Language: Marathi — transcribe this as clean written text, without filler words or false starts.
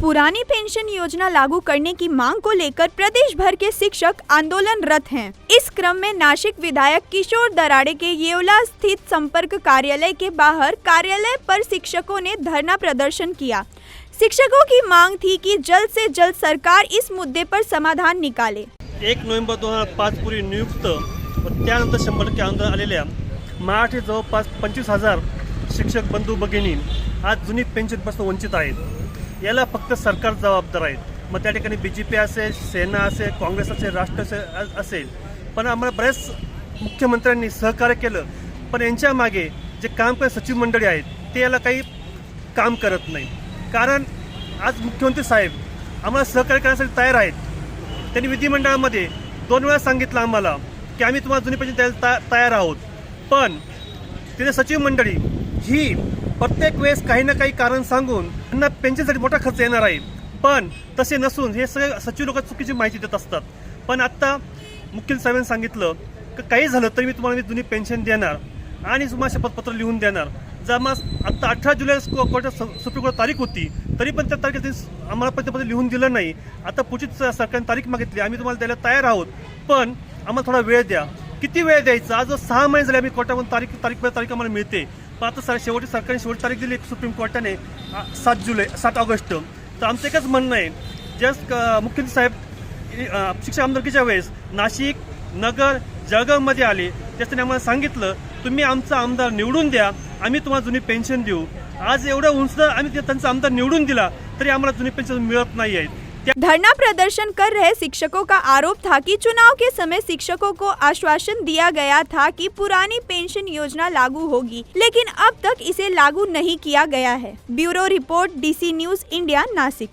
पुरानी पेंशन योजना लागू करने की मांग को लेकर प्रदेश भर के शिक्षक आंदोलनरत हैं। इस क्रम में नासिक विधायक किशोर दराड़े के येवला स्थित संपर्क कार्यालय के बाहर कार्यालय पर शिक्षकों ने धरना प्रदर्शन किया। शिक्षकों की मांग थी कि जल्द से जल्द सरकार इस मुद्दे पर समाधान निकाले। 1 नोव्हेंबर 2005 पूर्वी नियुक्त व त्यानंतर 100% आंदोलन आलेल्या मराठी जवळपास 25,000 शिक्षक बंधू भगिनी आज जुनी पेन्शनपासून वंचित आहेत। याला फक्त सरकार जबाबदार आहेत। मग त्या ठिकाणी BJP असेल, सेना असेल, काँग्रेस असेल, राष्ट्र असेल, पण आम्हाला बऱ्याच मुख्यमंत्र्यांनी सहकार्य केलं, पण यांच्या मागे जे काम करणारे सचिव मंडळी आहेत ते याला काही काम करत नाही। कारण आज मुख्यमंत्री साहेब आम्हाला सहकार्य करण्यासाठी तयार आहेत। त्यांनी विधिमंडळामध्ये 2 वेळा सांगितलं आम्हाला की आम्ही तुम्हाला जुनी पेन्शन द्यायला तयार आहोत, पण तिथे सचिव मंडळी ही प्रत्येक वेळेस काही ना काही कारण सांगून त्यांना पेन्शनसाठी मोठा खर्च येणार आहे, पण तसे नसून हे सगळे सचिव लोक चुकीची माहिती देत असतात। पण आता मुख्यमंत्री साहेबांनी सांगितलं की काही झालं तरी मी तुम्हाला जुनी पेन्शन देणार आणि तुम्हाला शपथपत्र लिहून देणार। जर मग आता 18 जुलै कोर्टात सुप्रीम कोर्ट तारीख होती, तरी पण त्या तारखेत आम्हाला पत्रपत्र लिहून दिलं नाही। आता पुढची सरकारने तारीख मागितली, आम्ही तुम्हाला द्यायला तयार आहोत, पण आम्हाला थोडा वेळ द्या। किती वेळ द्यायचा? आज 6 महिने झाले आम्ही कोर्टामधून तारीख आम्हाला मिळते, पण आता सरकारने शेवटी तारीख दिली सुप्रीम कोर्टाने 7 ऑगस्ट। तर आमचं एकच म्हणणं आहे, जस्ट मुख्यमंत्री साहेब शिक्षक आमदारकीच्या वेळेस नाशिक, नगर, जळगावमध्ये आले, त्याच्याने आम्हाला सांगितलं तुम्ही आमचा आमदार निवडून द्या, आम्ही तुम्हाला जुनी पेन्शन देऊ। आज एवढं उंच आम्ही त्यांचा आमदार निवडून दिला तरी आम्हाला जुनी पेन्शन मिळत नाही आहे। धरना प्रदर्शन कर रहे शिक्षकों का आरोप था कि चुनाव के समय शिक्षकों को आश्वासन दिया गया था कि पुरानी पेंशन योजना लागू होगी, लेकिन अब तक इसे लागू नहीं किया गया है। Bureau report, DC news India, Nashik.